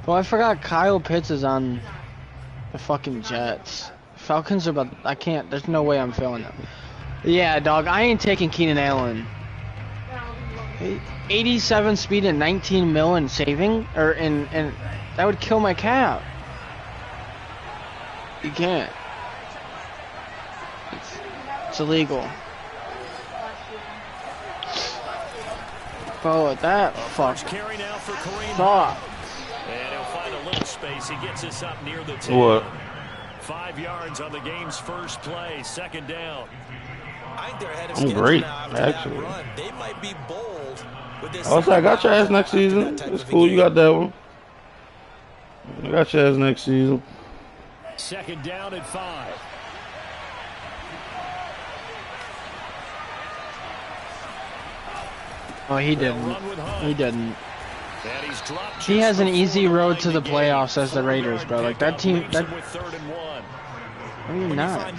Well, I forgot Kyle Pitts is on the fucking Jets. Falcons are about. I can't. There's no way I'm filling them. Yeah, dog. I ain't taking Keenan Allen. 87 speed and 19 mil in saving, or in that would kill my cap. You can't. It's illegal. Bro, that fuck. Fuck. And he'll find a little space. He gets us up near the 10. What? 5 yards on the game's first play. Second down. I'm great, actually. They might be bold with this. Also, I got your ass next season. It's cool, you got that one. I got your ass next season. Second down at 5. Oh, he didn't. He didn't. He has an easy road to the playoffs as the Raiders, bro. Like that team. That. I mean, not.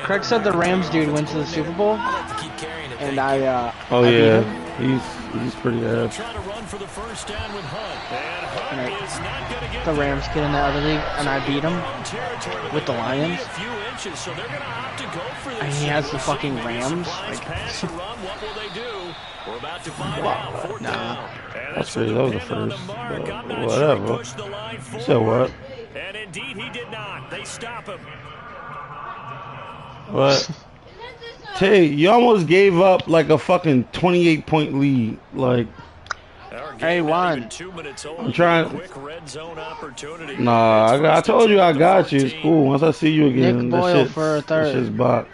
Craig said the Rams dude went to the Super Bowl, and I. Oh yeah, he's pretty ass. The Rams kid in the other league, and I beat him with the Lions. And he has the fucking Rams. Like, wow, nah. That's crazy. That was the first. But whatever. So what? And indeed, he did not. They stop him. What? Tay, you almost gave up like a fucking 28-point lead. Like, hey, Juan. I'm trying. Nah, I told you I got you. It's cool. Once I see you again, Nick Boyle for a third. This shit's box.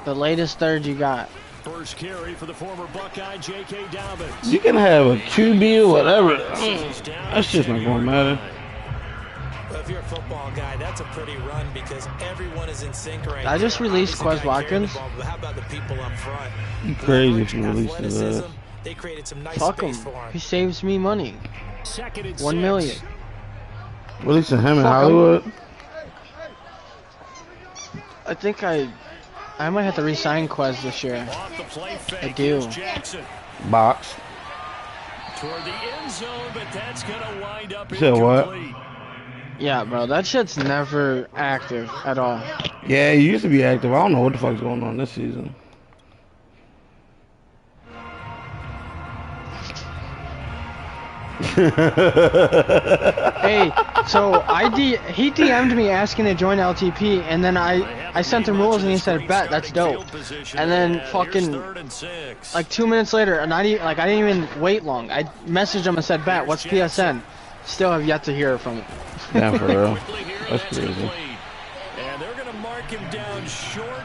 The latest third you got. First carry for the former Buckeye, J.K. Dobbins. You can have a QB or whatever. That's just not going to matter. Well, if you're a football guy, that's a pretty run because everyone is in sync right now. I just released Quez Watkins. How about the people up front? You crazy if you release his ass. They created some nice Fuck him. He saves me money. $1 million. Releasing him in Hollywood? I think I might have to re-sign Quez this year. I do. Box. Toward the end zone, but that's gonna wind up incomplete. What? Yeah, bro, that shit's never active at all. Yeah, it used to be active. I don't know what the fuck's going on this season. Hey, so he DM'd me asking to join LTP, and then I sent him rules, and he said, "Bet, that's dope." And then fucking like 2 minutes later, and I didn't even wait long. I messaged him and said, "Bet, what's PSN?" Still have yet to hear from him. Damn, for real. That's crazy. And they're gonna mark him down short,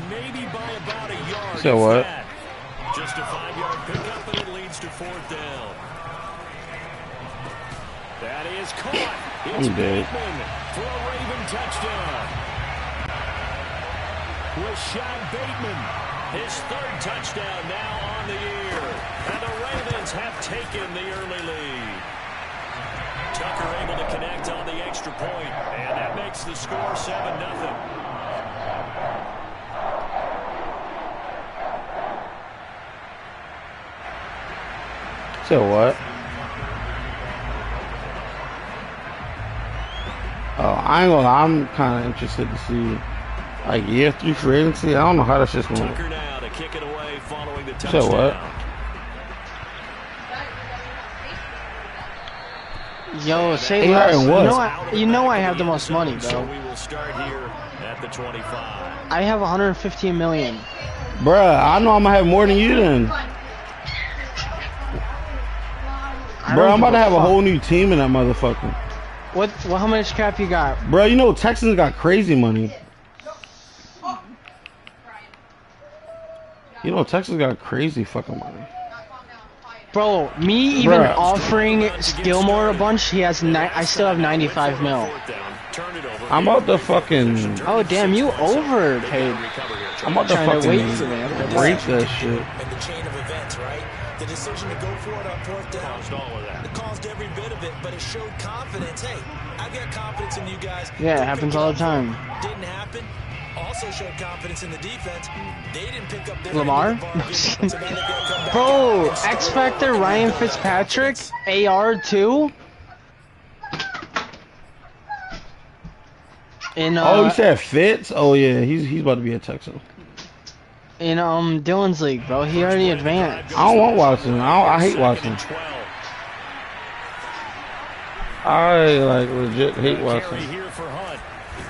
maybe by about a yard. So what? Just a 5-yard pickup, and it leads to 4th down. That is caught. It's Bateman for a Raven touchdown. Rashad Bateman, his 3rd touchdown now on the year. And the Ravens have taken the early lead. Tucker able to connect on the extra point, and that makes the score 7-0. So what? Oh, I ain't gonna lie, I'm kind of interested to see, like, year 3 free agency. I don't know how that shit's going. Tucker now to kick it away following the touchdown. So what? Yo, say less. You know I have the most money, bro. So we will start here at the 25. I have 115 million. Bruh, I know I'm gonna have more than you then. Bro, I'm about to have a whole new team in that motherfucker. What? Well, how much cap you got? Bro, you know Texans got crazy money. You know Texans got crazy fucking money. Bro, me even offering Gilmore a bunch, he has. I still have 95 mil. I'm about to fucking. Oh damn, you overpaid. I'm about to fucking break that shit. And the chain of events, right? The decision to go for it on 4th down. Caused all of that. It caused every bit of it, but it showed confidence. Hey, I've got confidence in you guys. Yeah, it happens all the time. Didn't happen. also showed confidence in the defense. They didn't pick up their Lamar? so now they've got to come back Bro, out. X Factor, Ryan Fitzpatrick, AR2. In Oh, you said Fitz? Oh yeah, he's about to be a Texan. in Dylan's league, bro. He already advanced. I don't want Watson. I hate Watson. I like legit hate Watson.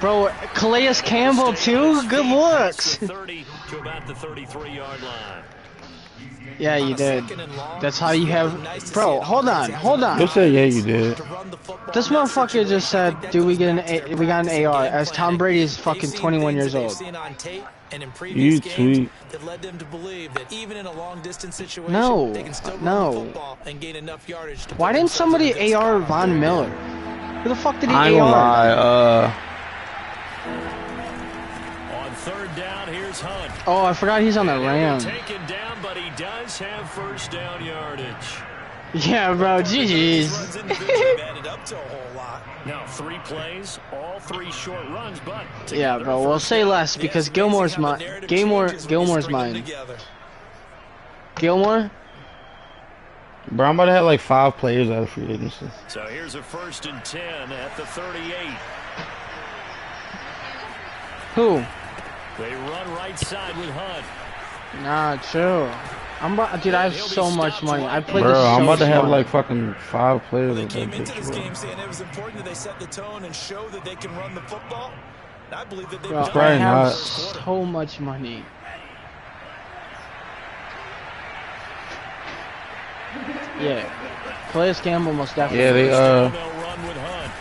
Bro, Calais Campbell too? Good looks. 30 to about the 33-yard line. Yeah, you did. That's how you have... Bro, hold on. You'll say yeah, you did. This motherfucker just said, "Do we get we got an AR?" As Tom Brady is fucking 21 years old. You tweet. That led them to believe that even in a long distance situation, No, they can still run no. the football and gain enough yardage to Why put didn't themselves in a somebody good AR spot. Von Miller? Who the fuck did he I ain't gonna AR? lie. On third down, here's Hunt. Oh, I forgot he's on the Rams. Taken down, but he does have first down yardage. Yeah, bro. GG's. Runs individually added up to a whole lot. Now 3 plays, all 3 short runs, but Yeah, bro. We'll say less because Gilmore's mine. Gilmore's mine. Gilmore? Bro, I'm about to have like 5 players out of free agency. so here's a 1st and 10 at the 38. Who? They run right side with Hunt. Nah, chill. Dude, I have so much money. I played Bro, this so I'm about to have smart. like fucking 5 players. They With came that into bitch, this bro. game saying it was important that they set the tone and show that they can run the football. I believe that they've Bro, done Probably I have not. so much money. Yeah. Calais Campbell most definitely. Yeah, they They'll run with Hunt.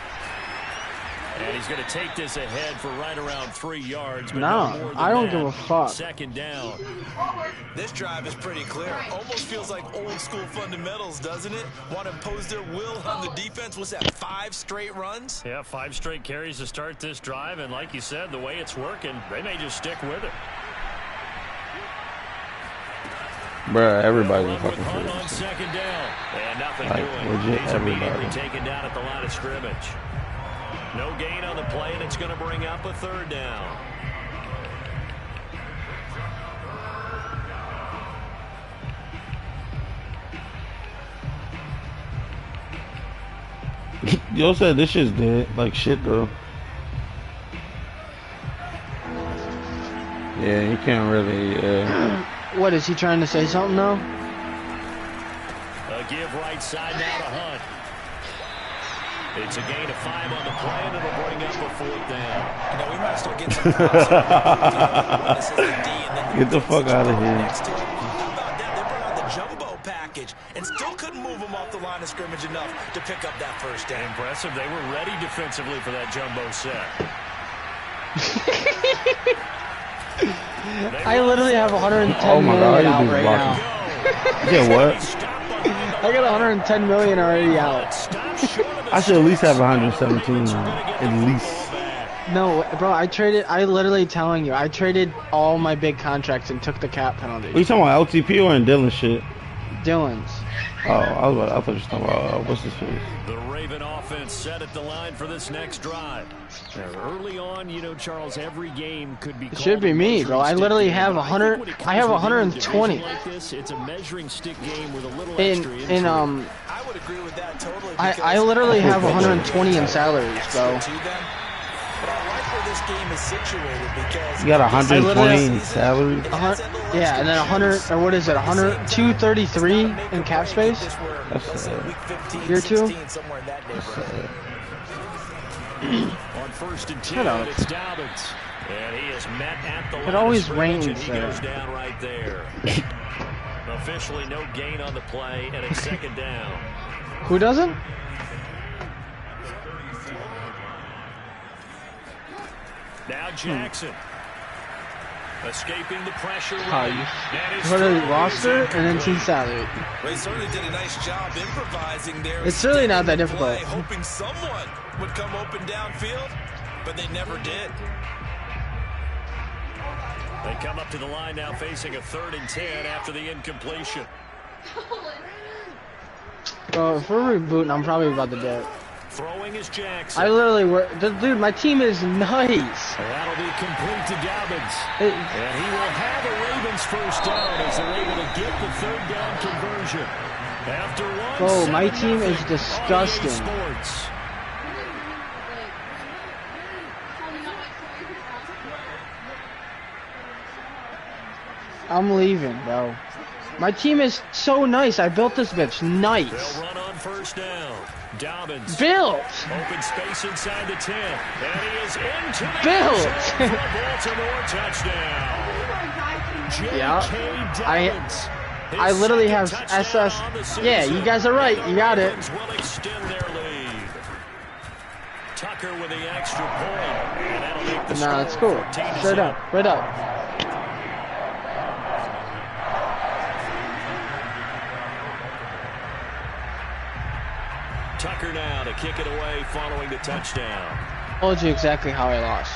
And he's going to take this ahead for right around 3 yards. But No, no more than I don't that. give a fuck. 2nd down. This drive is pretty clear. Almost feels like old school fundamentals, doesn't it? Want to impose their will on the defense. What's that, 5 straight runs? Yeah, 5 straight carries to start this drive. And like you said, the way it's working, they may just stick with it. Bro, everybody's a Run with fucking Hunt free on agency. 2nd down. And nothing Like, doing. legit He's immediately everybody. taken down at the line of scrimmage. No gain on the play, and it's going to bring up a 3rd down. Yo said this shit's dead. Like shit though. Yeah, you can't really. What, is he trying to say something now? A give right side now to Hunt. It's a gain of 5 on the play, and it'll bring up a 4th down. You know, we might start getting some calls here. Get the fuck out of here. Next to it. How about that? They brought out the jumbo package and still couldn't move them off the line of scrimmage enough to pick up that first down. Impressive. They were ready defensively for that jumbo set. I literally have 110 Oh my God, million you out just right blocking. now. Yeah, what? I got 110 million already out. I should at least have 117. At least. No, bro, I literally telling you, I traded all my big contracts and took the cap penalty. What you talking about? LTP or in Dylan shit? Dylan's. Oh, I thought you were talking about what's his face? The Raven offense set at the line for this next drive. Now, early on, you know, Charles, every game could be. It should be me, bro. I literally have 100. I have 120. Like this, it's a measuring stick game with a little In extra into it. I would agree with that totally. I literally have 120 in salaries, bro. But I like where this game is situated because You got 120 in salary. Yeah, and then 100, or what is it, 100, 233 in cap space? That's sad. Year 2? somewhere in that neighborhood. On 1st and 10, Shut up. it's Dobbins. And he is met at the line It of always scrimmage, rains and he there. goes down right there. Officially no gain on the play, and it's 2nd down. Who doesn't? Now Jackson. Escaping the pressure. How you That is put a through. roster and then see salary. Well, he certainly did a nice job improvising there. It's really not that Sticking with difficult. play, hoping someone would come open downfield, but they never did. They come up to the line now facing a 3rd and 10 after the incompletion. Bro, if we're rebooting, I'm probably about to dip. Throwing is Jackson. I literally were, dude. My team is nice. That'll be complete to Dobbins. And he will have a Ravens first down as they're able to get the third down conversion. After one, bro, my team is disgusting. Sports. I'm leaving, bro. My team is so nice. I built this bitch nice. They'll run on first down. Dobbins. Built. Open space inside the 10. And he is into the Built. Baltimore touchdown. Yeah. Dobbins. I literally have SS. Yeah, you guys are right. You got it. Will extend their lead. Tucker with the extra point. And that'll make the Nah, that's score cool. 14-7. Straight up. Right up. Tucker now to kick it away following the touchdown. Told you exactly how I lost.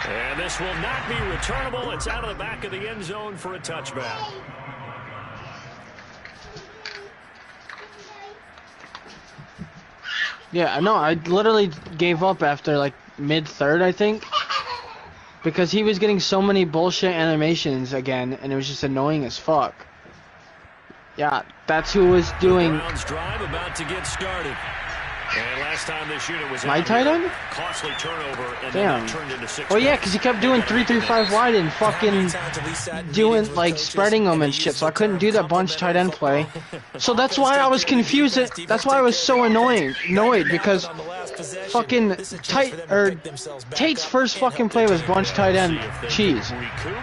And this will not be returnable. It's out of the back of the end zone for a touchback. Yeah, no, I literally gave up after like mid-third, I think. Because he was getting so many bullshit animations again, and it was just annoying as fuck. Yeah, that's who was doing. Browns drive about to get started. And last time this unit was My out tight here, end? costly turnover, and Damn. then it turned into 6 Oh yeah, points. because he kept doing 3-3-5 wide and fucking doing like spreading them and shit. So I couldn't do that bunch tight end play. So that's why I was confused. That's why I was so annoyed because fucking Tate's first fucking play was bunch tight end cheese.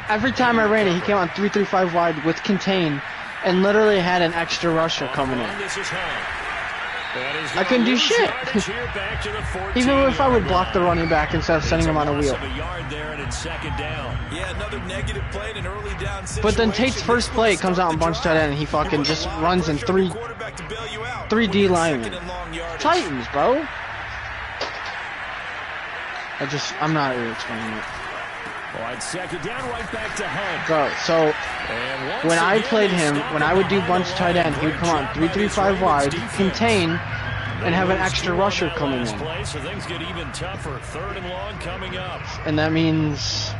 Every time I ran it, he came on 3-3-5 wide with contain and literally had an extra rusher coming in. This is Hunt. I couldn't do shit. Even if I would block the running back instead of sending him on a wheel. Yeah, another negative play in an early down situation. But then Tate's first play comes out in bunch tight end and he fucking just runs in three D linemen. Titans, bro. I'm not really explaining it. Wide second down, right back to Hunt. Bro, so when I played him, when I would do bunch tight end, he would come on 3-3-5 wide, contain, and have an extra rusher coming in. So things get even tougher. Third and long coming up. And that means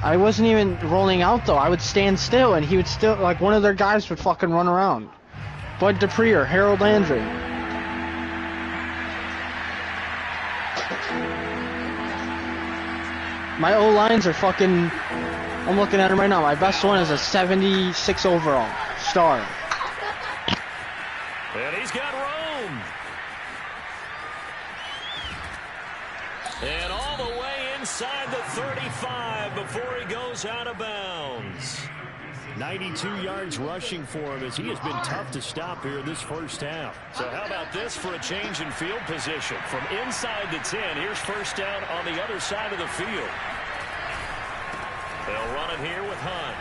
I wasn't even rolling out though. I would stand still and he would still, like one of their guys would fucking run around. Bud Dupree or Harold Landry. My O-lines are fucking, I'm looking at them right now. My best one is a 76 overall star. And he's got Rome. And all the way inside the 35 before he goes out of bounds. 92 yards rushing for him as he has been tough to stop here this first half. So how about this for a change in field position? From inside the 10, here's first down on the other side of the field. They'll run it here with Hunt.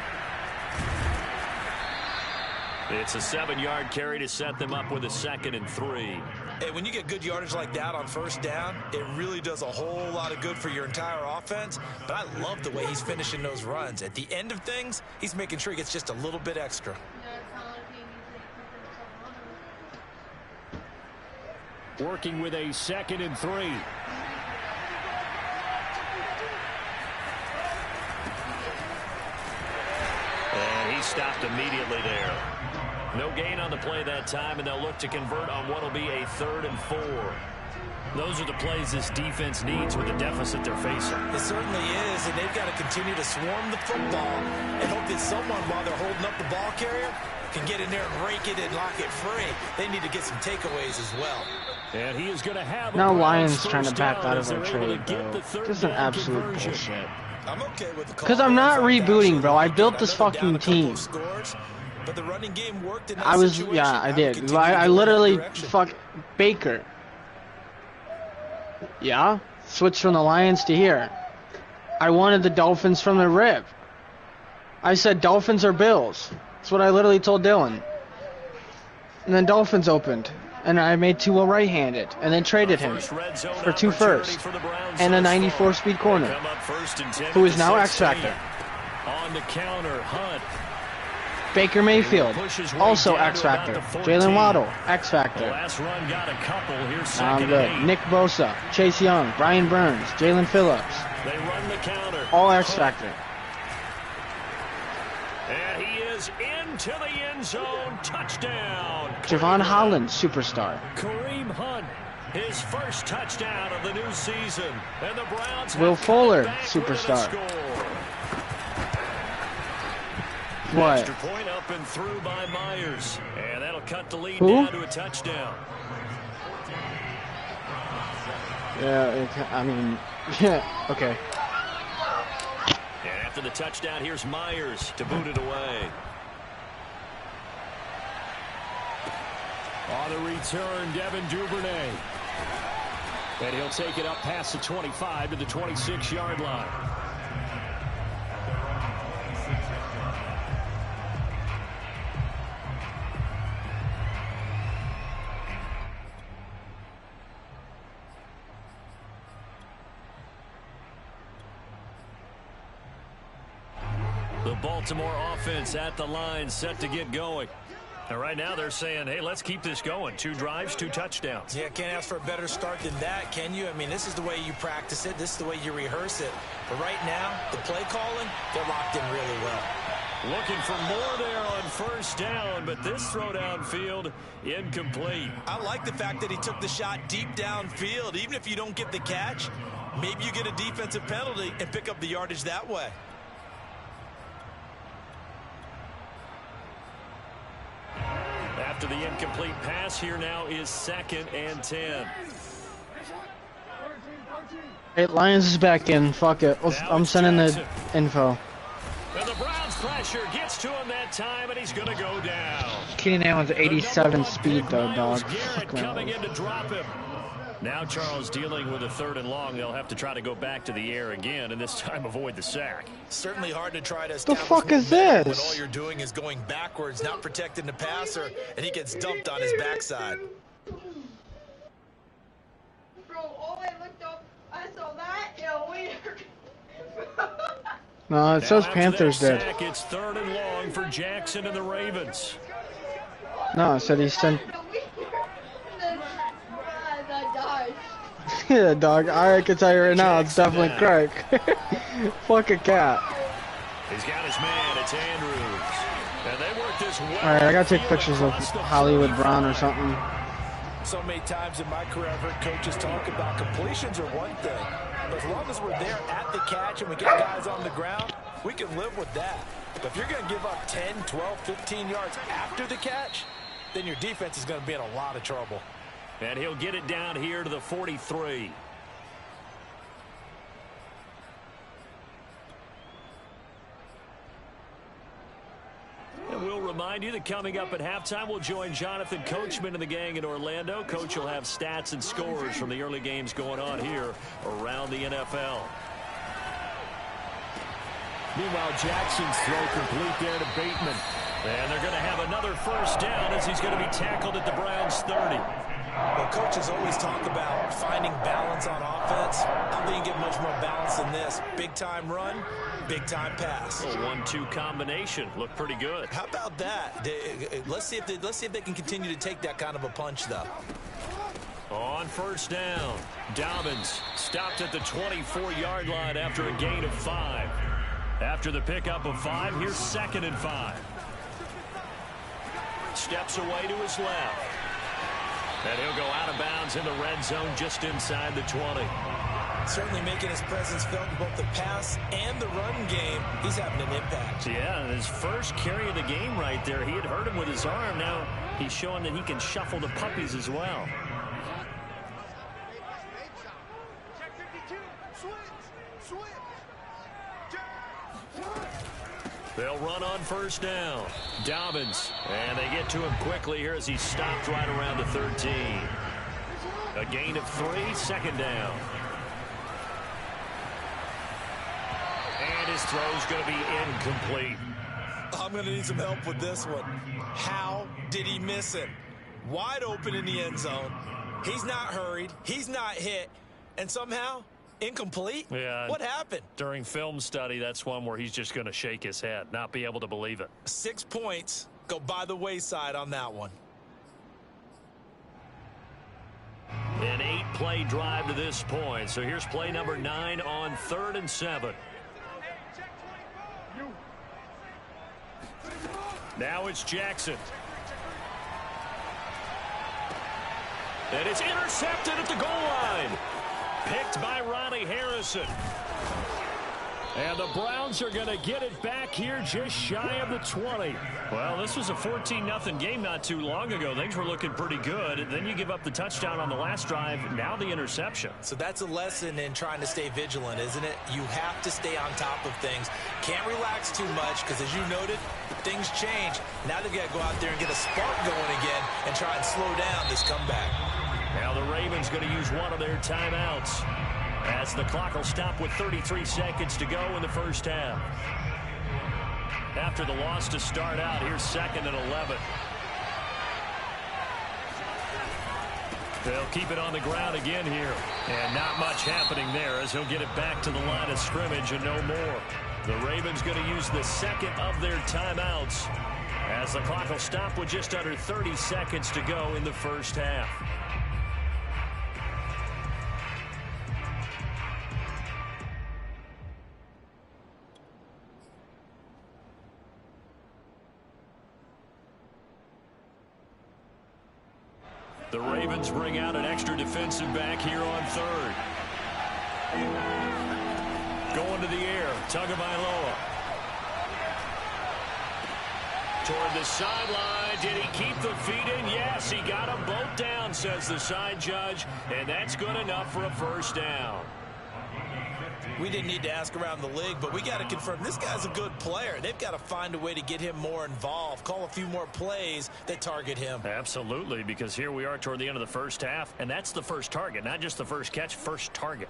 It's a 7-yard carry to set them up with a 2nd and 3. Hey, when you get good yardage like that on first down, it really does a whole lot of good for your entire offense. But I love the way he's finishing those runs. At the end of things, he's making sure he gets just a little bit extra. Working with a 2nd and 3. And he stopped immediately there. No gain on the play that time, and they'll look to convert on what will be a 3rd and 4. Those are the plays this defense needs with the deficit they're facing. It certainly is, and they've got to continue to swarm the football and hope that someone, while they're holding up the ball carrier, can get in there and rake it and lock it free. They need to get some takeaways as well. And he is going to have now Lions trying to back out of their trade, bro. This is an absolute bullshit. I'm okay with the call. Because I'm not rebooting, bro. I built this fucking team. But the running game worked in that I was, situation. yeah, I Now did. continue I to go literally, that direction. fuck, Baker. Yeah? Switched from the Lions to here. I wanted the Dolphins from the rip. I said Dolphins or Bills. That's what I literally told Dylan. And then Dolphins opened. And I made Tua right-handed. And then traded him for 2 firsts. And a 94 speed corner. Who is now X Factor. On the counter, Hunt. Baker Mayfield, also X Factor. Jalen Waddle, X Factor. Last run got a couple. Here's I'm second good. and 8. Nick Bosa, Chase Young, Brian Burns, Jalen Phillips. They run the counter. All X Factor. And he is into the end zone. Touchdown. Javon Holland, superstar. Kareem Hunt, his first touchdown of the new season. And the Browns Will have Fuller, come back with a superstar. score. What? Extra point up and through by Myers. And that'll cut the lead Who? down to a touchdown. Yeah, I mean, yeah, okay. And after the touchdown, here's Myers to boot it away. On the return, Devin Duvernay. And he'll take it up past the 25 to the 26-yard line. The Baltimore offense at the line, set to get going. And right now they're saying, hey, let's keep this going. 2 drives, 2 touchdowns. Yeah, can't ask for a better start than that, can you? I mean, this is the way you practice it. This is the way you rehearse it. But right now, the play calling, they're locked in really well. Looking for more there on first down, but this throw downfield, incomplete. I like the fact that he took the shot deep downfield. Even if you don't get the catch, maybe you get a defensive penalty and pick up the yardage that way. After the incomplete pass, here now is 2nd and 10. Hey, Lions is back in. Fuck it. I'm sending the info. And the Browns pressure gets to him that time, and he's going to go down. Keenan Allen's 87 speed though, dog. Garrett coming in to drop him. Now Charles dealing with a 3rd and long. They'll have to try to go back to the air again, and this time avoid the sack. Certainly hard to try to The fuck is this? when all you're doing is going backwards, not protecting the passer, and he gets dumped on his backside. Bro, all I looked up, I saw that, and weird. No, it says Now after Panthers that did. sack, it's 3rd and long for Jackson and the Ravens. No, it said he sent. I died. Yeah, dog. I can tell you right now, it's definitely Jackson Craig. Fuck a cat. He's got his man. It's Andrews. And they work this well. Alright, I gotta take pictures of Hollywood Brown or something. So many times in my career, I've heard coaches talk about completions are one thing. But as long as we're there at the catch and we get guys on the ground, we can live with that. But if you're going to give up 10, 12, 15 yards after the catch, then your defense is going to be in a lot of trouble. And he'll get it down here to the 43. And we'll remind you that coming up at halftime, we'll join Jonathan Coachman and the gang in Orlando. Coach will have stats and scores from the early games going on here around the NFL. Meanwhile, Jackson's throw complete there to Bateman. And they're going to have another first down as he's going to be tackled at the Browns' 30. Well, coaches always talk about finding balance on offense. I don't think you get much more balance than this. Big-time run, big-time pass. A 1-2 combination. Looked pretty good. How about that? Let's see if they can continue to take that kind of a punch, though. On first down, Dobbins stopped at the 24-yard line after a gain of 5. After the pickup of 5, here's 2nd and 5. Steps away to his left. And he'll go out of bounds in the red zone just inside the 20. Certainly making his presence felt in both the pass and the run game. He's having an impact. Yeah, his first carry of the game right there. He had hurt him with his arm. Now he's showing that he can shuffle the puppies as well. They'll run on first down. Dobbins. And they get to him quickly here as he stopped right around the 13. A gain of 3, 2nd down. And his throw's going to be incomplete. I'm going to need some help with this one. How did he miss it? Wide open in the end zone. He's not hurried. He's not hit. And somehow Incomplete? Yeah. What happened? During film study, that's one where he's just going to shake his head, not be able to believe it. 6 points go by the wayside on that one. An 8-play drive to this point. So here's play number 9 on 3rd and 7. Now it's Jackson. And it's intercepted at the goal line. Picked by Ronnie Harrison. And the Browns are going to get it back here just shy of the 20. Well, this was a 14-0 game not too long ago. Things were looking pretty good. Then you give up the touchdown on the last drive. Now the interception. So that's a lesson in trying to stay vigilant, isn't it? You have to stay on top of things. Can't relax too much because, as you noted, things change. Now they've got to go out there and get a spark going again and try and slow down this comeback. Now the Ravens going to use one of their timeouts, as the clock will stop with 33 seconds to go in the first half. After the loss to start out, here's 2nd and 11. They'll keep it on the ground again here. And not much happening there as he'll get it back to the line of scrimmage and no more. The Ravens going to use the second of their timeouts, as the clock will stop with just under 30 seconds to go in the first half. The Ravens bring out an extra defensive back here on 3rd. Going to the air, Tagovailoa. Toward the sideline, did he keep the feet in? Yes, he got them both down, says the side judge, and that's good enough for a first down. We didn't need to ask around the league, but we got to confirm this guy's a good player. They've got to find a way to get him more involved, call a few more plays that target him. Absolutely, because here we are toward the end of the first half, and that's the first target, not just the first catch, first target.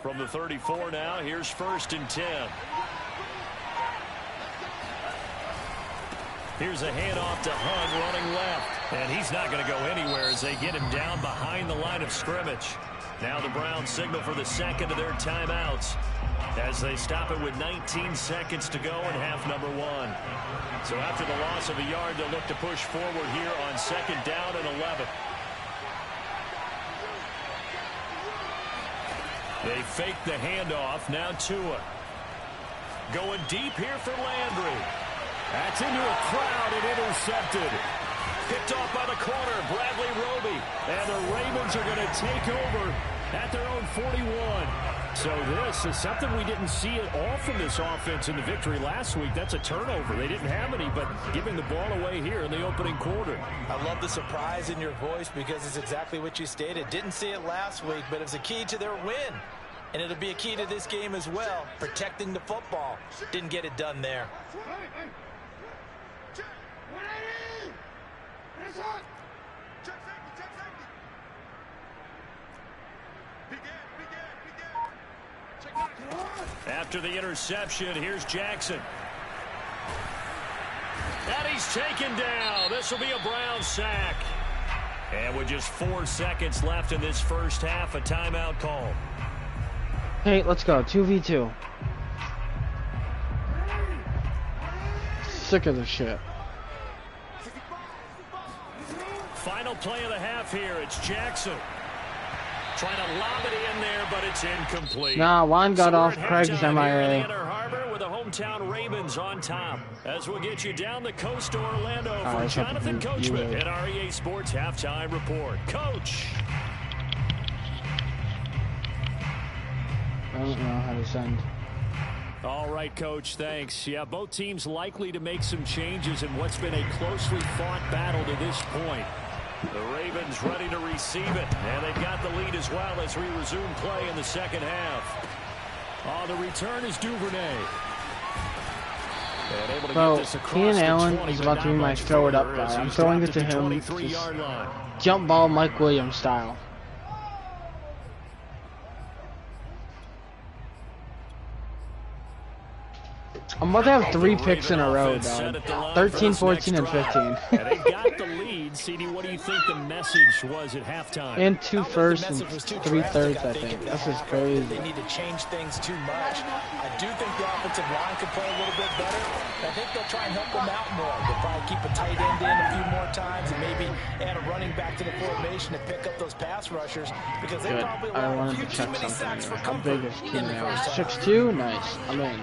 From the 34 now, here's 1st and 10. Here's a handoff to Hunt running left. And he's not going to go anywhere as they get him down behind the line of scrimmage. Now the Browns signal for the second of their timeouts as they stop it with 19 seconds to go in half number 1. So after the loss of a yard, they'll look to push forward here on 2nd down and 11. They fake the handoff. Now Tua. Going deep here for Landry. That's into a crowd and intercepted. Picked off by the corner, Bradley Roby. And the Ravens are going to take over at their own 41. So this is something we didn't see at all from this offense in the victory last week. That's a turnover. They didn't have any, but giving the ball away here in the opening quarter. I love the surprise in your voice because it's exactly what you stated. Didn't see it last week, but it's a key to their win. And it'll be a key to this game as well, protecting the football. Didn't get it done there. After the interception, here's Jackson. And he's taken down. This will be a Brown sack. And with just 4 seconds left in this first half, a timeout call. Hey, let's go. 2v2. Sick of this shit. Final play of the half here. It's Jackson. Trying to lob it in there, but it's incomplete. Nah, Juan got off Craig's Here in MIA. Ann Arbor with the hometown Ravens on top. As we'll get you down the coast to Orlando for Jonathan Coachman at REA Sports Halftime Report. Coach. I don't know how to send. All right, Coach, thanks. Yeah, both teams likely to make some changes in what's been a closely fought battle to this point. The Ravens ready to receive it, and they've got the lead as well as we resume play in the second half. On the return is Duvernay. And able to get this across Keenan the Allen 20, is but about to be not my much throw it up further as guy. I'm he's throwing it dropped to at the him. 23-yard line. Jump ball Mike Williams style. I'm about to have 3 picks in a row, dog. 13, 14, and 15. And they've got the lead. CD, what do you think the message was at halftime? And 2 firsts and 3 thirds, I think. This is crazy. They need to change things too much. I do think the offensive line could play a little bit better. I think they'll try and help them out more. They'll probably keep a tight end in a few more times and maybe add a running back to the formation to pick up those pass rushers because they probably I allow a wanted few to too check many something. sacks for How comfort big is in Keenan the Allen? first half. 6'2"? Nice. I'm in.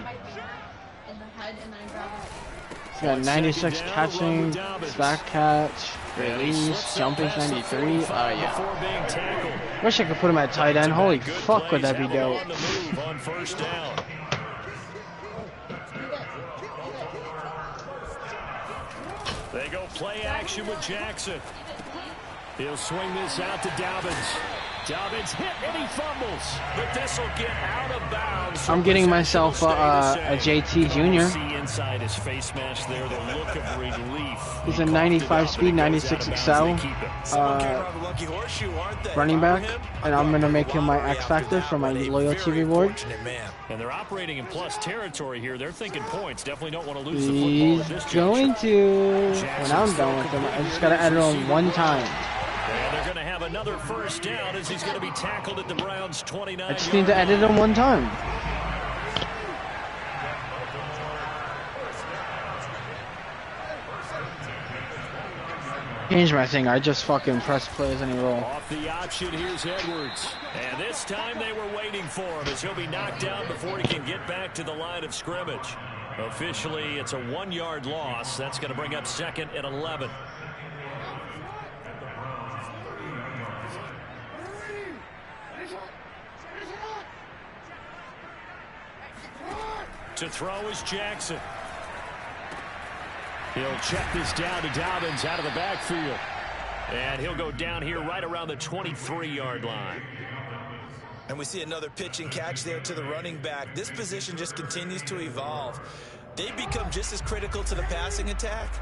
He's got 96 catching, back catch, release, jumping 93. Oh, yeah. Wish I could put him at tight end. Holy fuck, would that be dope. They go play action with Jackson. He'll swing this out to Dobbins. Dobbins hit and he fumbles, but this will get out of bounds. I'm getting myself a JT Jr. See inside his face mask there, the look of relief. He's a 95 speed, 96 excel running back, and I'm gonna make him my X factor for my loyalty reward. And they're operating in plus territory here. They're thinking points. Definitely don't want to lose the football at this He's going to. When I'm done with him, I just gotta edit him one time. And they're going to have another first down as he's going to be tackled at the Browns' 29. I just need to edit him one time. Change my thing. I just fucking press play as any roll. Off the option, here's Edwards. And this time they were waiting for him as he'll be knocked down before he can get back to the line of scrimmage. Officially, it's a 1-yard loss. That's going to bring up 2nd and 11. To throw is Jackson. He'll check this down to Dobbins out of the backfield. And he'll go down here right around the 23-yard line. And we see another pitch and catch there to the running back. This position just continues to evolve. They become just as critical to the passing attack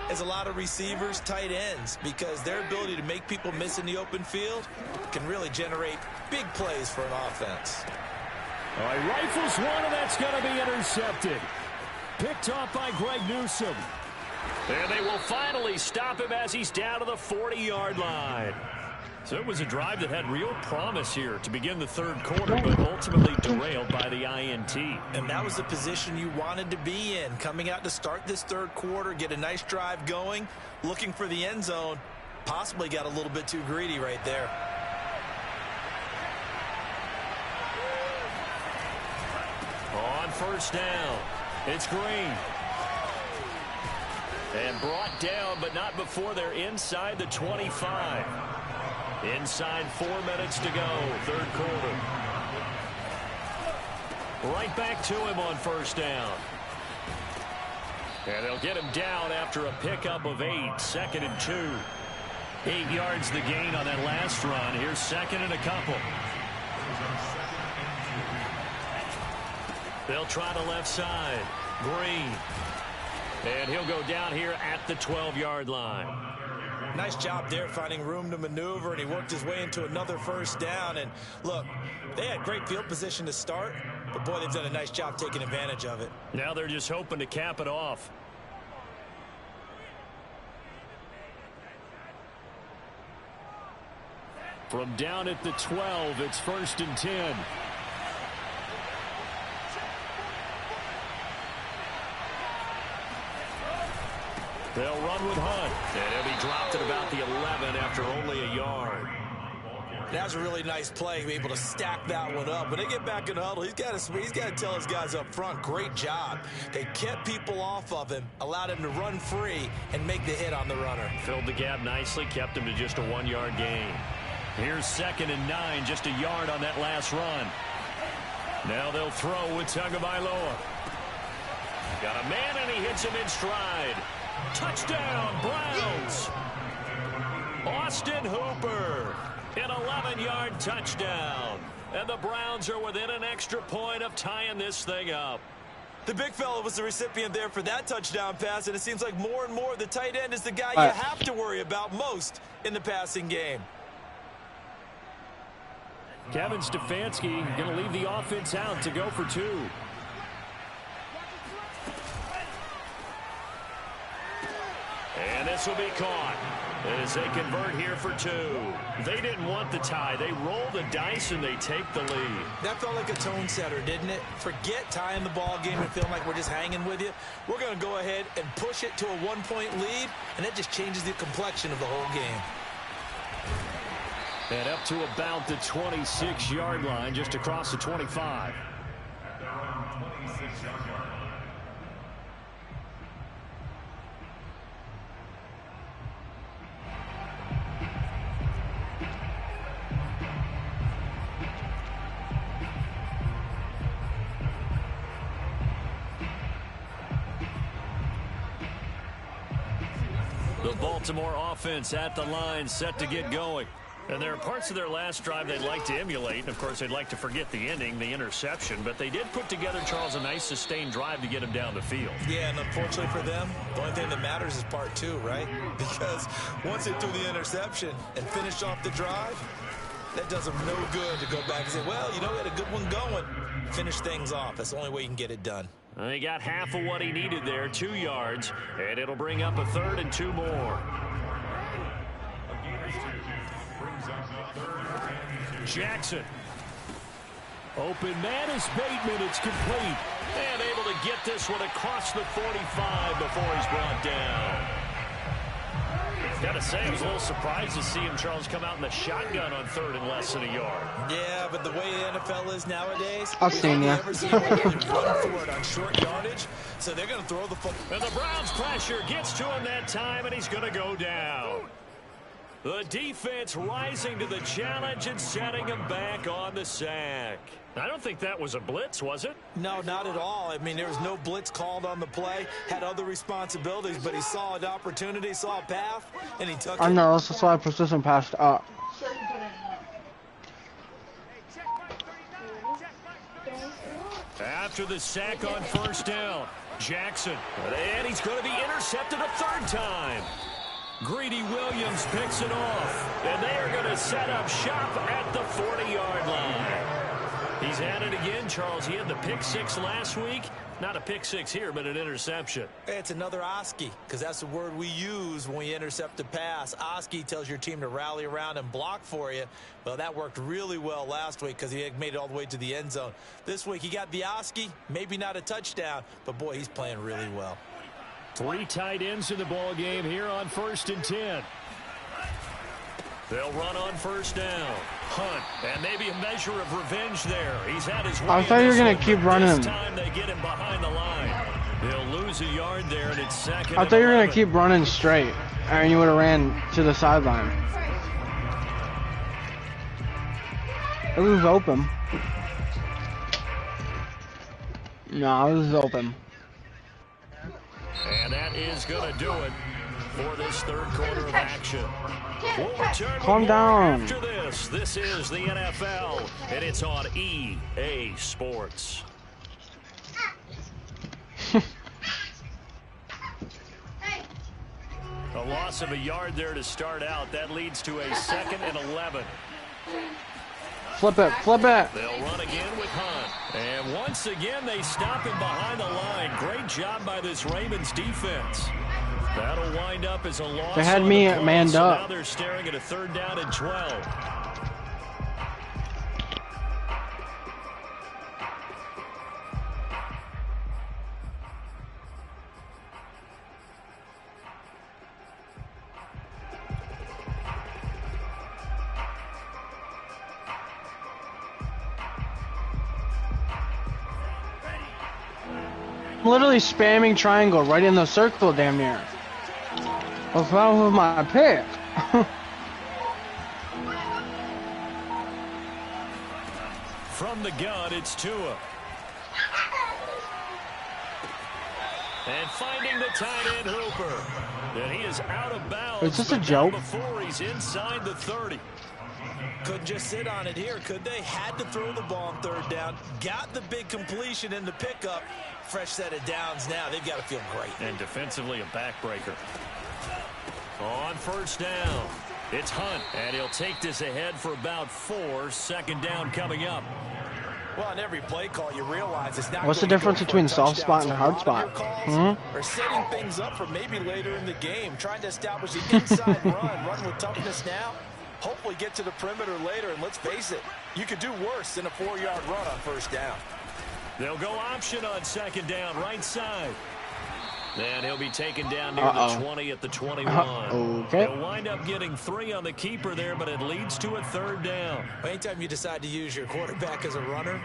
as a lot of receivers, tight ends, because their ability to make people miss in the open field can really generate big plays for an offense. All right, rifles one, and that's going to be intercepted. Picked off by Greg Newsome. And they will finally stop him as he's down to the 40-yard line. So it was a drive that had real promise here to begin the third quarter, but ultimately derailed by the INT. And that was the position you wanted to be in, coming out to start this third quarter, get a nice drive going, looking for the end zone. Possibly got a little bit too greedy right there. On first down, it's Green. And brought down, but not before they're inside the 25. Inside 4 minutes to go, third quarter. Right back to him on first down. And they'll get him down after a pickup of 8, 2nd and 2. 8 yards the gain on that last run. Here's 2nd and a couple. They'll try the left side. Green. And he'll go down here at the 12-yard line. Nice job there finding room to maneuver, and he worked his way into another first down. And look, they had great field position to start, but boy, they've done a nice job taking advantage of it. Now they're just hoping to cap it off. From down at the 12, it's 1st and 10. They'll run with Hunt. And he'll be dropped at about the 11 after only a yard. That was a really nice play, able to stack that one up. When they get back in the huddle, he's got to tell his guys up front, great job. They kept people off of him, allowed him to run free, and make the hit on the runner. Filled the gap nicely, kept him to just a 1-yard gain. Here's 2nd and 9, just a yard on that last run. Now they'll throw with Tagovailoa. Got a man, and he hits him in stride. Touchdown, Browns. Austin Hooper. An 11-yard touchdown. And the Browns are within an extra point of tying this thing up. The big fella was the recipient there for that touchdown pass, and it seems like more and more the tight end is the guy you have to worry about most in the passing game. Kevin Stefanski going to leave the offense out to go for 2. this will be caught as they convert here for 2. They didn't want the tie. They roll the dice and they take the lead. That felt like a tone setter, didn't it? Forget tying the ball game and feeling like we're just hanging with you. We're going to go ahead and push it to a 1-point lead, and that just changes the complexion of the whole game. And up to about the 26-yard line, just across the 25. The Baltimore offense at the line, set to get going. And there are parts of their last drive they'd like to emulate. And, of course, they'd like to forget the ending, the interception. But they did put together, Charles, a nice sustained drive to get him down the field. Yeah, and unfortunately for them, the only thing that matters is part 2, right? Because once they threw the interception and finished off the drive, that does them no good to go back and say, well, you know, we had a good one going. Finish things off. That's the only way you can get it done. And he got half of what he needed there, 2 yards. And it'll bring up a 3rd and 2 more. Jackson. Open man is Bateman. It's complete. And able to get this one across the 45 before he's brought down. Got to say, I was a little surprised to see him, Charles, come out in the shotgun on 3rd and less than a yard. Yeah, but the way the NFL is nowadays, I've seen you. Never seen really run for it on short yardage, so they're going to throw the football. And the Browns pressure gets to him that time, and he's going to go down. The defense rising to the challenge and setting him back on the sack. I don't think that was a blitz, was it? No, not at all. I mean, there was no blitz called on the play. Had other responsibilities, but he saw an opportunity, saw a path, and he took it. I know, that's why persistent passed up. After the sack on 1st down, Jackson. And he's going to be intercepted a 3rd time. Greedy Williams picks it off. And they are going to set up shop at the 40-yard line. He's had it again, Charles. He had the pick 6 last week. Not a pick 6 here, but an interception. It's another Oski, because that's the word we use when we intercept a pass. Oski tells your team to rally around and block for you. Well, that worked really well last week because he had made it all the way to the end zone. This week, he got the Oski, maybe not a touchdown, but, boy, he's playing really well. 3 tight ends in the ball game here on 1st and 10. They'll run on 1st down. Hunt, and maybe a measure of revenge there. He's had his way. I thought you were going to keep running. This time they get him behind the line. They'll lose a yard there, and it's 2nd. I thought you were going to keep running straight, and you would have ran to the sideline. It was open. No, it was open. And that is going to do it for this 3rd quarter of action. We'll return Calm down. after this. This is the NFL, and it's on EA Sports. A loss of a yard there to start out. That leads to a 2nd and 11. Flip it, flip it. They'll run again with Hunt. And once again, they stop him behind the line. Great job by this Ravens defense. That'll wind up as a loss. They had me manned so up. Now they're staring at a 3rd down and 12. I'm literally spamming triangle right in the circle damn near. What's wrong with my pick? From the gun, it's Tua. And finding the tight end Hooper. And he is out of bounds. Is this a joke? Before he's inside the 30. Couldn't just sit on it here, could they? Had to throw the ball on 3rd down. Got the big completion in the pickup. Fresh set of downs now. They've got to feel great. And defensively, a backbreaker. On 1st down, it's Hunt. And he'll take this ahead for about 4. 2nd down coming up. Well, on every play call, you realize it's not. What's the difference between soft spot and hard spot? Or setting things up for maybe later in the game, trying to establish the inside run with toughness now. Hopefully get to the perimeter later, and let's face it, you could do worse than a 4-yard run on first down. They'll go option on second down, right side. And he'll be taken down near the 20 at the 21. Okay. He'll wind up getting 3 on the keeper there, but it leads to a 3rd down. Anytime you decide to use your quarterback as a runner,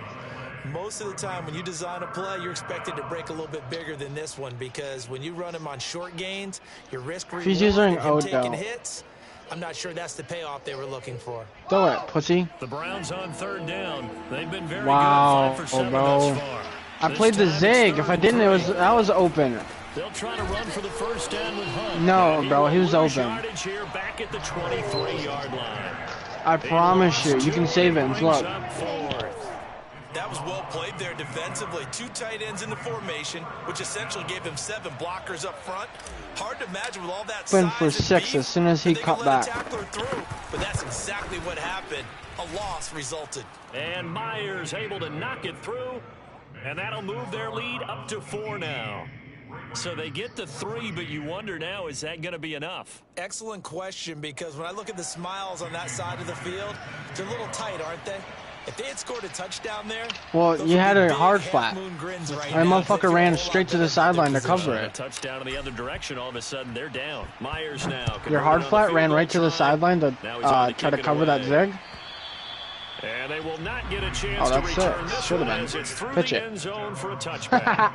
most of the time when you design a play, you're expected to break a little bit bigger than this one, because when you run him on short gains, your risk reward He's using of him taking Odell. hits, I'm not sure that's the payoff they were looking for. Throw it, pussy. The Browns on 3rd down. They've been very Wow, good, 5 for 7 bro. thus far. I This played the time it's zig. 3rd If I and didn't, 3. that was open. They'll try to run for the first down with Hunt. No, And bro, he was will lose open. yardage here back at the 23-yard line. I promise you, you can save it and Brings look. up 4th. That was well played there defensively. 2 tight ends in the formation, which essentially gave him 7 blockers up front. Hard to imagine with all that Open size for and 6 beef as soon as he that they cut could let a back. tackler through. But that's exactly what happened. A loss resulted. And Myers able to knock it through. And that'll move their lead up to 4 now. So they get to 3, but you wonder now, is that going to be enough? Excellent question, because when I look at the smiles on that side of the field, they're a little tight, aren't they? If they had scored a touchdown there, Well, those you would had be a big hard flat. half-moon grins right That now. motherfucker They feel a ran whole straight lot to the better sideline to position. cover A it. touchdown in the other direction, all of a sudden they're down. Myers now. Your hard flat ran right to the sideline to Now he's on try to kick it cover that away. zig. And they will not get a chance Oh, to that's return it. this Should've one been. as it's through Pitch the it. end zone for a touchback.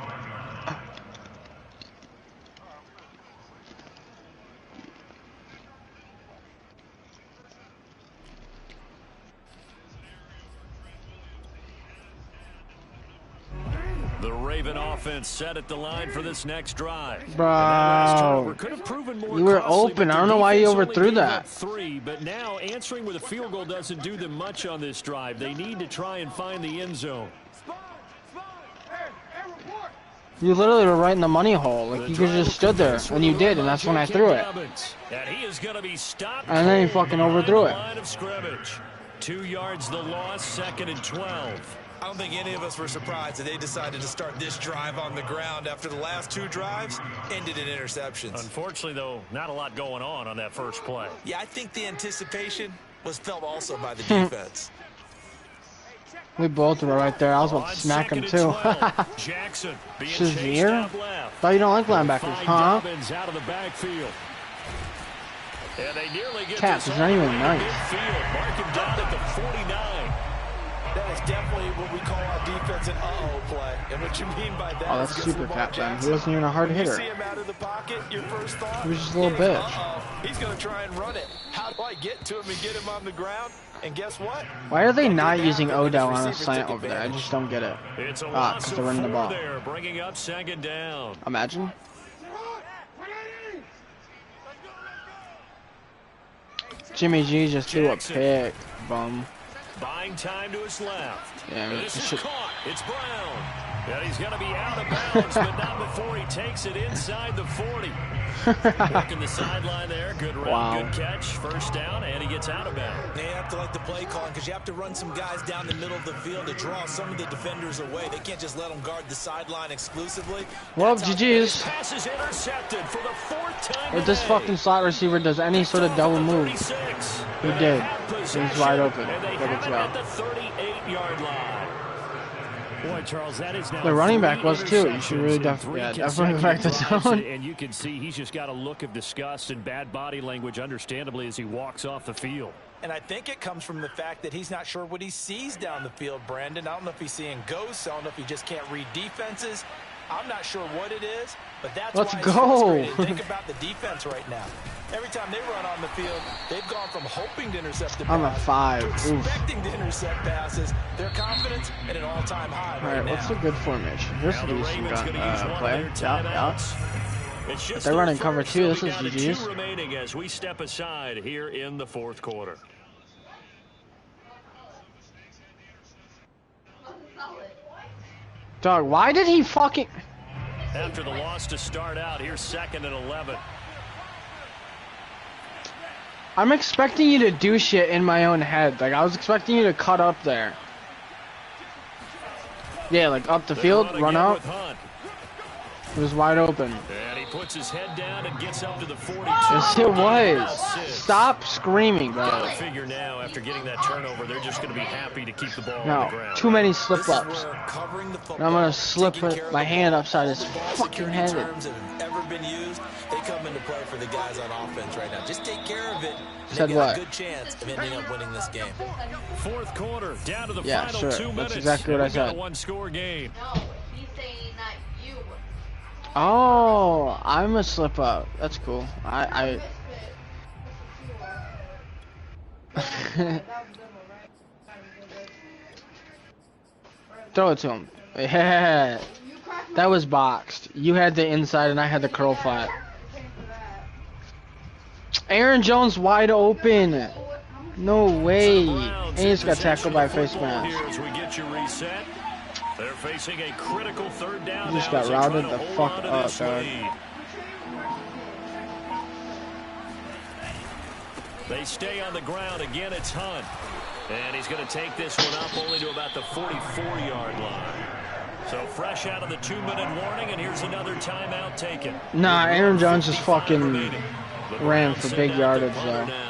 The Raven offense set at the line for this next drive. And that last turnover Bro, could have proven more you were costly, open. but I their don't know why you defense only overthrew gave that. up 3, but now answering with a field goal doesn't do them much on this drive. They need to try and find the end zone. you literally were right in the money hole. Like, you could have just stood there, and you did, and that's when I threw it. And he is going to be stopped. And then he fucking overthrew it. Line of scrimmage. 2 yards the loss, 2nd and 12. I don't think any of us were surprised that they decided to start this drive on the ground after the last 2 drives ended in interceptions. Unfortunately, though, not a lot going on that first play. Yeah, I think the anticipation was felt also by the defense. We both were right there. I was about On to smack him, 2nd too. and 12, Jackson being chased Shazier? out left. Thought you don't like linebackers, Find huh? Dobbins out of the backfield. And they nearly get Cap, this he's not all even the way to nice. midfield. Mark him down at the 49. That is definitely what we call our defense an uh-oh play. And what you mean by that Oh, is that's against super Lamar cap, man. He Jackson, wasn't even a hard when you hitter. see him out of the pocket, your first thought He was just a little is, bitch. uh-oh, he's going to try and run it. How do I get to him and get him on the ground? And guess what? Why are they not They did using that, but Odell his on a receivers slant took over there? I advantage. just don't get it. It's a Ah, loss because of they're running the 4 ball. there, bringing up 2nd down. Imagine. Jimmy G just threw a Jackson. pick, bum. Buying time to his left. Yeah, And this it is should- caught. It's Brown. And he's going to be out of bounds, but not before he takes it inside the 40. Working the sideline there. Good run, Wow. good catch. First down, and he gets out of bounds. They have to like the play calling because you have to run some guys down the middle of the field to draw some of the defenders away. They can't just let them guard the sideline exclusively. Well, That's how- GG's. Pass is intercepted for the 4th time If this today. fucking slot receiver does any sort of double move, 36. He And they did. have He was possession, wide open. And they Look have at it you. at the 38-yard line. Boy, Charles, that is now The running back 3 was too. You should really interceptions in 3 definitely go back to consecutive zone. drives, and you can see he's just got a look of disgust and bad body language, understandably, as he walks off the field. And I think it comes from the fact that he's not sure what he sees down the field, Brandon. I don't know if he's seeing ghosts. I don't know if he just can't read defenses. I'm not sure what it is, but that's Let's why he's go. frustrated. Think about the defense right now. Every time they run on the field, they've gone from hoping to intercept the I'm a pass 5. to Oof. expecting to intercept passes. Their confidence at an all-time high right Alright, now. what's a good formation? Here's Now a the decent Ravens going to use one of play. their Yeah, yeah. timeouts. It's just they're running their cover first. 2, They'll this be is down to GG's. 2 remaining as we step aside here in the 4th quarter. Dog, why did he fucking... After the loss to start out, here's 2nd and 11. I'm expecting you to do shit in my own head. Like, I was expecting you to cut up there. Yeah, like up the field, run out. It was wide open. And he puts his head down and gets up to the 42. Yes, it was. Stop screaming, bro. I figure now, after getting that turnover, they're just going to be happy to keep the ball on the No, ground. too many slip-ups. And I'm gonna slip my hand upside his fucking head. Terms that have ever been used, they come into play for the guys on offense right now. Just take care of it. And Said they've got what? a good chance of ending up winning this game. Fourth quarter, down to the Yeah, final sure. 2 That's minutes. exactly what I We've got said. a one-score game. No, he's saying that you. Oh, I'm a slip up. That's cool. I throw it to him. Yeah, that was boxed. You had the inside and I had the curl flat. Aaron Jones wide open. No way. And he just got tackled by a face mask. Here as we get you reset. They're facing a critical third down. He just now got as they try routed to the hold fuck on to up, this dog. lead. They stay on the ground. Again, it's Hunt. And he's going to take this one up only to about the 44-yard line. So fresh out of the 2-minute warning, and here's another timeout taken. Nah, Aaron Jones just fucking remaining. The ran Browns for send big out the yardage, punter though. now.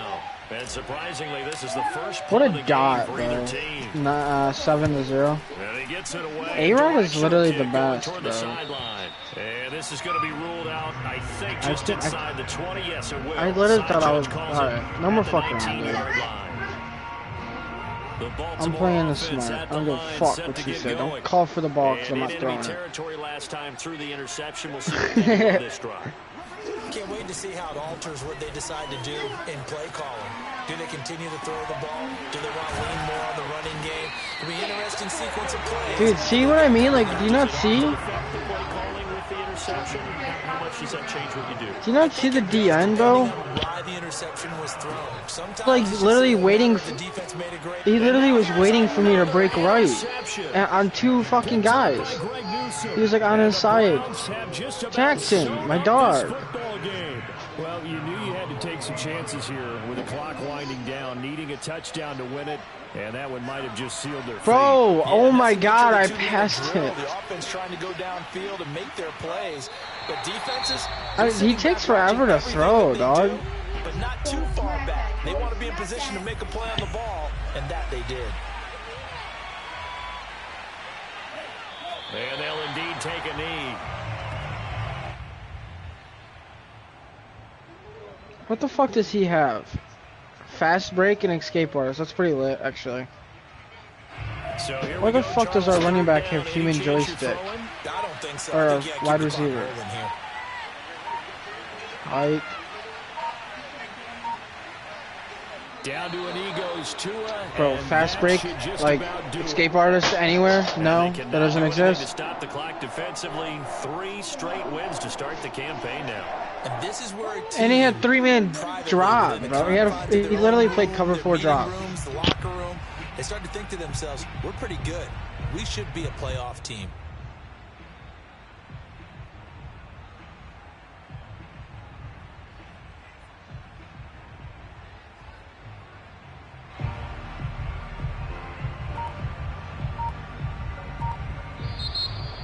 And surprisingly, this is the first What punt of a the dot, game for bro. either team. 7-0. And he gets it away. A-Rod is Directional literally kick the going best, toward bro. the sideline. And this is going to be ruled out, I think, just inside the 20. Yes, it will. I literally Side thought I was. judge calls Alright, it no more at the fucking around, 19-yard dude. line. The I'm Baltimore playing this offense smart. at I don't the give a line, fuck set what to you get said. going. Don't call for the ball because I'm And not in throwing enemy it. territory last time through the interception. We'll see what they do on this drive. Can't wait to see how it alters what they decide to do in play calling. Do they continue to throw the ball? Do they want to lean more on the running game? It'll be an interesting sequence of plays. Dude, see what I mean? Like, do you not see? Affect the play calling with the interception? How much does that change what you do? Do you not see the DN, bro? Why the interception was thrown. Sometimes Like, it's just literally that waiting. the defense made a great He literally was waiting for me to break right Interception. on two fucking guys. Greg Newsome. He was like on his side. Browns have just about Jackson, sewn my up dog. this football game. Well, you knew you had to take some chances here with the clock winding down, needing a touchdown to win it, and that one might have just sealed their Bro, fate. oh my That's god, I a 2-minute passed drill. it. The offense trying to go downfield and make their plays, but defenses. He takes forever to throw, dog. But not too far back. They want to be in position to make a play on the ball, and that they did. And they'll indeed take a knee. What the fuck does he have? Fast break and escape artist. That's pretty lit, actually. So here Why we the go. fuck does our Charles, running back third have down. human Any chance you're joystick? throwing? I don't think so. Or I a think you gotta wide keep the clock receiver. rolling here. I Down to an egos Tua. Bro, and fast that break, should just like, about do it. escape artist anywhere? No, They cannot that doesn't do anything exist. To stop the clock defensively. 3 straight wins to start the campaign now. And this is where a And he had team 3-man privately drop, within the bro. He had confines of he their literally own played room, cover their 4 meeting drop. rooms, the locker room, they start to think to themselves, we're pretty good. We should be a playoff team.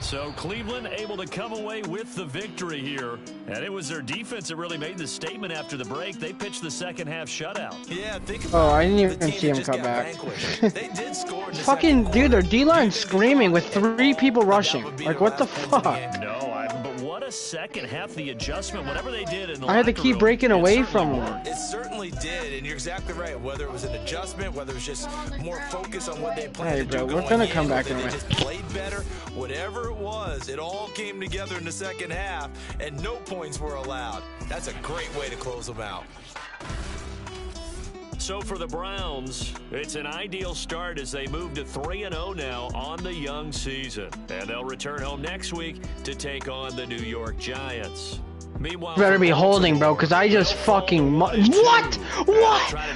So Cleveland able to come away with the victory here. And it was their defense that really made the statement after the break. They pitched the second half shutout. Yeah, think Oh, about I didn't the even team see that him just come got back. vanquished. They did score in the Fucking second dude, their quarter. D-line You think screaming with they would've 3 people that rushing. would be Like, their what the last wins of the fuck? game. No, but what a second half. The adjustment, whatever they did in the I had to locker keep room, breaking it away certainly from him. worked. It certainly did, and you're exactly right. Whether it was an adjustment, whether it was just more focus on what they planned Hey, to do bro, we're going gonna in, come back whether in a they minute. just played better, whatever it was, it all came together in the second half, and no points were allowed. That's a great way to close them out. So for the Browns, it's an ideal start as they move to 3-0 now on the young season. And they'll return home next week to take on the New York Giants. Meanwhile, Better for be holding, bro, Baltimore, because I just they'll fall fucking... to What? 1-2. What? Try to